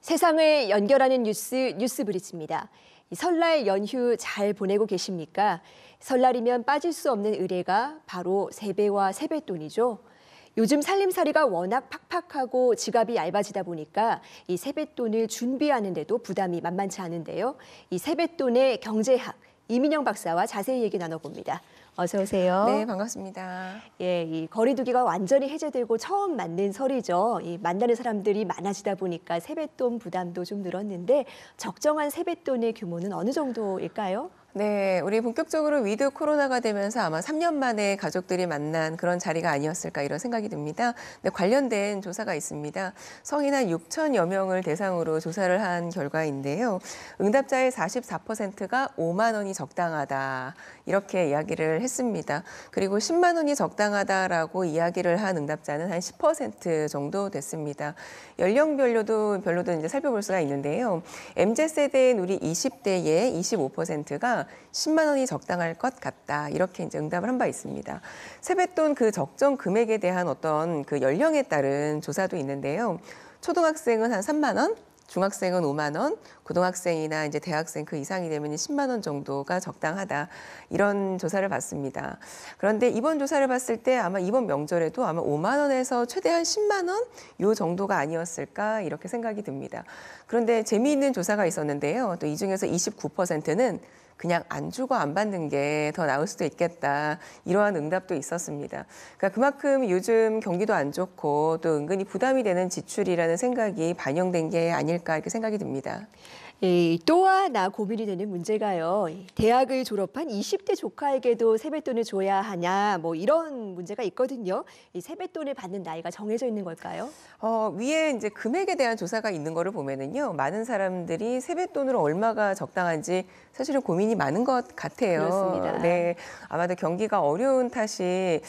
세상을 연결하는 뉴스, 뉴스브리지입니다. 설날 연휴 잘 보내고 계십니까? 설날이면 빠질 수 없는 의뢰가 바로 세배와 세뱃돈이죠. 요즘 살림살이가 워낙 팍팍하고 지갑이 얇아지다 보니까 이 세뱃돈을 준비하는데도 부담이 만만치 않은데요. 이 세뱃돈의 경제학, 이민영 박사와 자세히 얘기 나눠봅니다. 어서 오세요. 네, 반갑습니다. 예, 이 거리두기가 완전히 해제되고 처음 맞는 설이죠. 이 만나는 사람들이 많아지다 보니까 세뱃돈 부담도 좀 늘었는데 적정한 세뱃돈의 규모는 어느 정도일까요? 네, 우리 본격적으로 위드 코로나가 되면서 아마 3년 만에 가족들이 만난 그런 자리가 아니었을까 이런 생각이 듭니다. 네, 관련된 조사가 있습니다. 성인 한 6천여 명을 대상으로 조사를 한 결과인데요. 응답자의 44%가 5만 원이 적당하다 이렇게 이야기를 했습니다. 그리고 10만 원이 적당하다라고 이야기를 한 응답자는 한 10% 정도 됐습니다. 연령별로도 이제 살펴볼 수가 있는데요. MZ세대인 우리 20대의 25%가 10만 원이 적당할 것 같다. 이렇게 이제 응답을 한 바 있습니다. 세뱃돈 그 적정 금액에 대한 어떤 그 연령에 따른 조사도 있는데요. 초등학생은 한 3만 원, 중학생은 5만 원, 고등학생이나 이제 대학생 그 이상이 되면 10만 원 정도가 적당하다. 이런 조사를 봤습니다. 그런데 이번 조사를 봤을 때 아마 이번 명절에도 아마 5만 원에서 최대한 10만 원 요 정도가 아니었을까 이렇게 생각이 듭니다. 그런데 재미있는 조사가 있었는데요. 또 이 중에서 29%는 그냥 안 주고 안 받는 게 더 나을 수도 있겠다. 이러한 응답도 있었습니다. 그러니까 그만큼 요즘 경기도 안 좋고 또 은근히 부담이 되는 지출이라는 생각이 반영된 게 아닐까 이렇게 생각이 듭니다. 또 하나 고민이 되는 문제가요. 대학을 졸업한 20대 조카에게도 세뱃돈을 줘야 하냐 뭐 이런 문제가 있거든요. 이 세뱃돈을 받는 나이가 정해져 있는 걸까요? 위에 이제 금액에 대한 조사가 있는 거를 보면은요. 많은 사람들이 세뱃돈으로 얼마가 적당한지 사실은 고민이 많은 것 같아요. 그렇습니다. 네, 아마도 경기가 어려운 탓이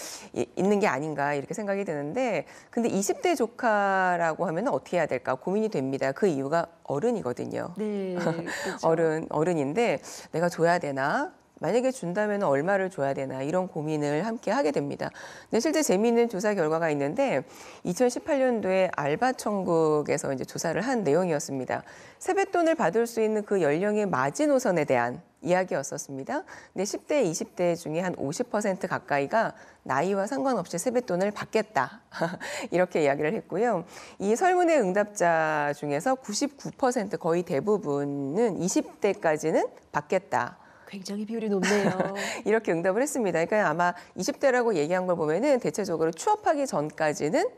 있는 게 아닌가 이렇게 생각이 드는데 근데 20대 조카라고 하면 어떻게 해야 될까 고민이 됩니다. 그 이유가 어른이거든요. 네, 그렇죠. 어른인데 내가 줘야 되나? 만약에 준다면 얼마를 줘야 되나 이런 고민을 함께 하게 됩니다. 근데 실제 재미있는 조사 결과가 있는데 2018년도에 알바천국에서 이제 조사를 한 내용이었습니다. 세뱃돈을 받을 수 있는 그 연령의 마지노선에 대한 이야기였었습니다. 근데 10대, 20대 중에 한 50% 가까이가 나이와 상관없이 세뱃돈을 받겠다. 이렇게 이야기를 했고요. 이 설문의 응답자 중에서 99% 거의 대부분은 20대까지는 받겠다. 굉장히 비율이 높네요. 이렇게 응답을 했습니다. 그러니까 아마 20대라고 얘기한 걸 보면은 대체적으로 취업하기 전까지는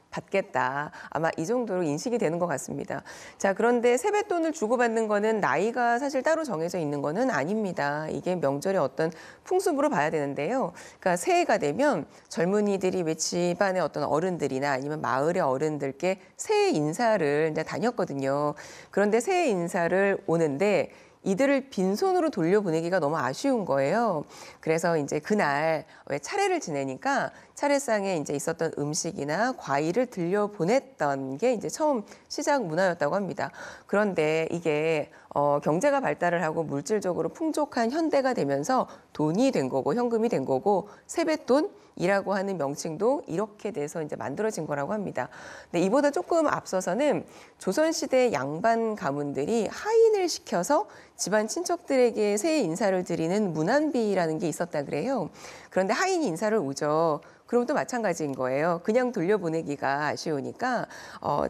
받겠다. 아마 이 정도로 인식이 되는 것 같습니다. 자, 그런데 세뱃돈을 주고받는 거는 나이가 사실 따로 정해져 있는 거는 아닙니다. 이게 명절의 어떤 풍습으로 봐야 되는데요. 그러니까 새해가 되면 젊은이들이 왜 집안의 어떤 어른들이나 아니면 마을의 어른들께 새해 인사를 이제 다녔거든요. 그런데 새해 인사를 오는데 이들을 빈손으로 돌려보내기가 너무 아쉬운 거예요. 그래서 이제 그날 왜 차례를 지내니까 차례상에 이제 있었던 음식이나 과일을 들려보냈던 게 이제 처음 시작 문화였다고 합니다. 그런데 이게 경제가 발달을 하고 물질적으로 풍족한 현대가 되면서 돈이 된 거고 현금이 된 거고 세뱃돈이라고 하는 명칭도 이렇게 돼서 이제 만들어진 거라고 합니다. 근데 이보다 조금 앞서서는 조선시대 양반 가문들이 하인을 시켜서 집안 친척들에게 새해 인사를 드리는 문안비라는 게 있었다 그래요. 그런데 하인이 인사를 오죠. 그럼 또 마찬가지인 거예요. 그냥 돌려보내기가 아쉬우니까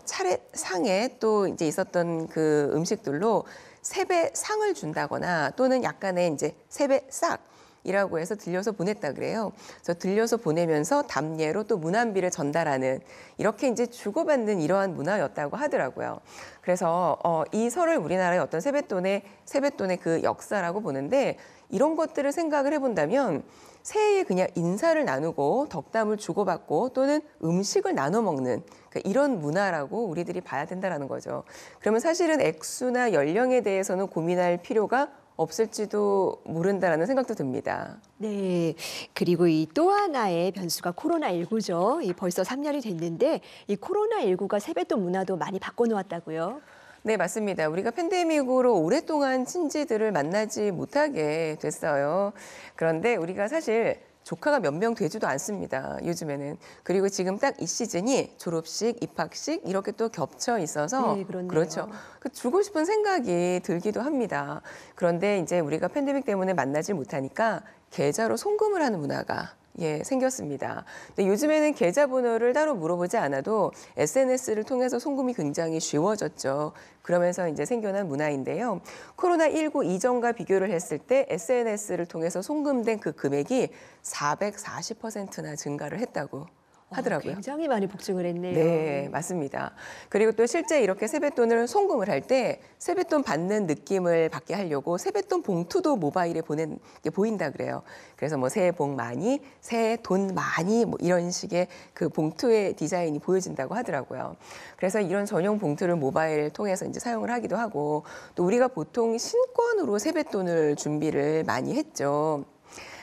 차례상에 또 이제 있었던 그 음식들로 세배상을 준다거나 또는 약간의 이제 세배싹 이라고 해서 들려서 보냈다 그래요. 그래서 들려서 보내면서 답례로 또 문안비를 전달하는 이렇게 이제 주고받는 이러한 문화였다고 하더라고요. 그래서 이 설을 우리나라의 어떤 세뱃돈의 그 역사라고 보는데 이런 것들을 생각을 해본다면 새해에 그냥 인사를 나누고 덕담을 주고받고 또는 음식을 나눠 먹는 그러니까 이런 문화라고 우리들이 봐야 된다는 거죠. 그러면 사실은 액수나 연령에 대해서는 고민할 필요가 없을지도 모른다라는 생각도 듭니다. 네, 그리고 이 또 하나의 변수가 코로나19죠. 벌써 3년이 됐는데 이 코로나19가 세뱃돈 문화도 많이 바꿔놓았다고요? 네, 맞습니다. 우리가 팬데믹으로 오랫동안 친지들을 만나지 못하게 됐어요. 그런데 우리가 사실 조카가 몇 명 되지도 않습니다. 요즘에는. 그리고 지금 딱 이 시즌이 졸업식, 입학식 이렇게 또 겹쳐 있어서 네, 그렇네요. 그렇죠. 주고 싶은 생각이 들기도 합니다. 그런데 이제 우리가 팬데믹 때문에 만나질 못하니까 계좌로 송금을 하는 문화가 생겼습니다. 근데 요즘에는 계좌번호를 따로 물어보지 않아도 SNS를 통해서 송금이 굉장히 쉬워졌죠. 그러면서 이제 생겨난 문화인데요. 코로나19 이전과 비교를 했을 때 SNS를 통해서 송금된 그 금액이 440%나 증가를 했다고 하더라고요. 굉장히 많이 복증을 했네요. 네, 맞습니다. 그리고 또 실제 이렇게 세뱃돈을 송금을 할 때 세뱃돈 받는 느낌을 받게 하려고 세뱃돈 봉투도 모바일에 보낸 게 보인다 그래요. 그래서 뭐 새해 복 많이, 새해 돈 많이 뭐 이런 식의 그 봉투의 디자인이 보여진다고 하더라고요. 그래서 이런 전용 봉투를 모바일 통해서 이제 사용을 하기도 하고 또 우리가 보통 신권으로 세뱃돈을 준비를 많이 했죠.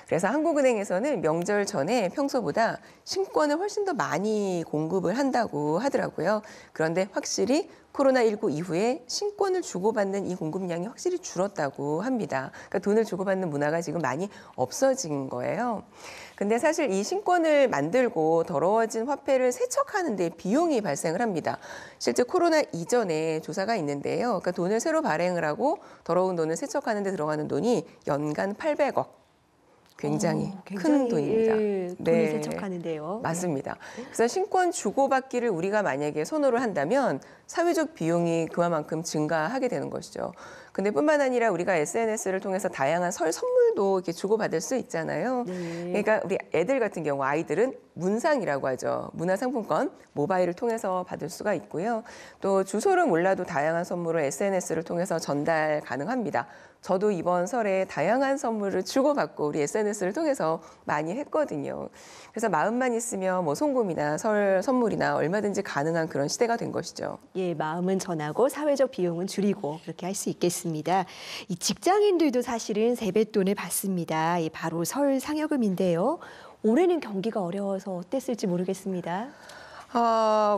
그래서 한국은행에서는 명절 전에 평소보다 신권을 훨씬 더 많이 공급을 한다고 하더라고요. 그런데 확실히 코로나19 이후에 신권을 주고받는 이 공급량이 확실히 줄었다고 합니다. 그러니까 돈을 주고받는 문화가 지금 많이 없어진 거예요. 근데 사실 이 신권을 만들고 더러워진 화폐를 세척하는 데 비용이 발생을 합니다. 실제 코로나 이전에 조사가 있는데요. 그러니까 돈을 새로 발행을 하고 더러운 돈을 세척하는 데 들어가는 돈이 연간 800억. 굉장히 큰 돈입니다. 예, 돈을 세척하는데요. 맞습니다. 그래서 신권 주고받기를 우리가 만약에 선호를 한다면 사회적 비용이 그만큼 증가하게 되는 것이죠. 근데 뿐만 아니라 우리가 SNS를 통해서 다양한 설 선물도 이렇게 주고받을 수 있잖아요. 네. 그러니까 우리 애들 같은 경우 아이들은 문상이라고 하죠. 문화상품권 모바일을 통해서 받을 수가 있고요. 또 주소를 몰라도 다양한 선물을 SNS를 통해서 전달 가능합니다. 저도 이번 설에 다양한 선물을 주고받고 우리 SNS를 통해서 많이 했거든요. 그래서 마음만 있으면 뭐 송금이나 설 선물이나 얼마든지 가능한 그런 시대가 된 것이죠. 예, 마음은 전하고 사회적 비용은 줄이고 그렇게 할 수 있겠습니다. 이 직장인들도 사실은 세뱃돈을 받습니다. 바로 설 상여금인데요. 올해는 경기가 어려워서 어땠을지 모르겠습니다.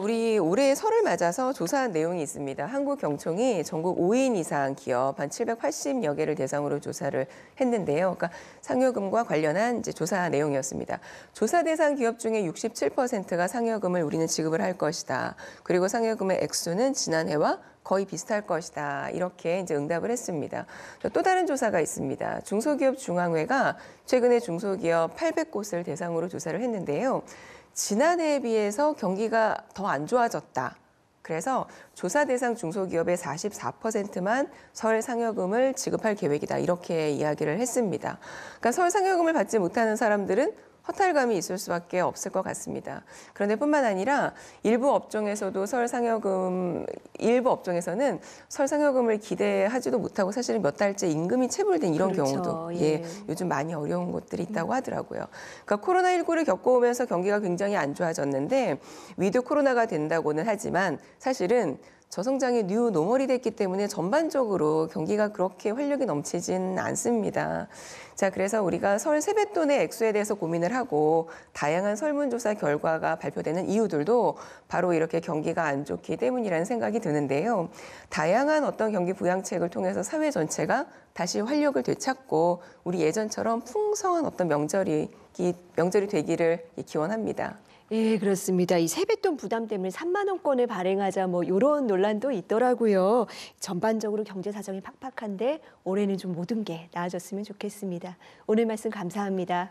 우리 올해 설을 맞아서 조사한 내용이 있습니다. 한국경총이 전국 5인 이상 기업 한 780여 개를 대상으로 조사를 했는데요. 그러니까 상여금과 관련한 이제 조사 내용이었습니다. 조사 대상 기업 중에 67%가 상여금을 우리는 지급을 할 것이다. 그리고 상여금의 액수는 지난해와 거의 비슷할 것이다. 이렇게 이제 응답을 했습니다. 또 다른 조사가 있습니다. 중소기업 중앙회가 최근에 중소기업 800곳을 대상으로 조사를 했는데요. 지난해에 비해서 경기가 더 안 좋아졌다. 그래서 조사 대상 중소기업의 44%만 설 상여금을 지급할 계획이다. 이렇게 이야기를 했습니다. 그러니까 설 상여금을 받지 못하는 사람들은 허탈감이 있을 수밖에 없을 것 같습니다. 그런데 뿐만 아니라 일부 업종에서는 설 상여금을 기대하지도 못하고 사실은 몇 달째 임금이 체불된 이런 그렇죠. 경우도 예. 요즘 많이 어려운 곳들이 있다고 하더라고요. 그러니까 코로나19를 겪어오면서 경기가 굉장히 안 좋아졌는데 위드 코로나가 된다고는 하지만 사실은 저성장의 뉴 노멀이 됐기 때문에 전반적으로 경기가 그렇게 활력이 넘치진 않습니다. 자, 그래서 우리가 설 세뱃돈의 액수에 대해서 고민을 하고 다양한 설문조사 결과가 발표되는 이유들도 바로 이렇게 경기가 안 좋기 때문이라는 생각이 드는데요. 다양한 어떤 경기 부양책을 통해서 사회 전체가 다시 활력을 되찾고 우리 예전처럼 풍성한 어떤 명절이 되기를 기원합니다. 예, 그렇습니다. 이 세뱃돈 부담 때문에 3만 원권을 발행하자 뭐 이런 논란도 있더라고요. 전반적으로 경제 사정이 팍팍한데 올해는 좀 모든 게 나아졌으면 좋겠습니다. 오늘 말씀 감사합니다.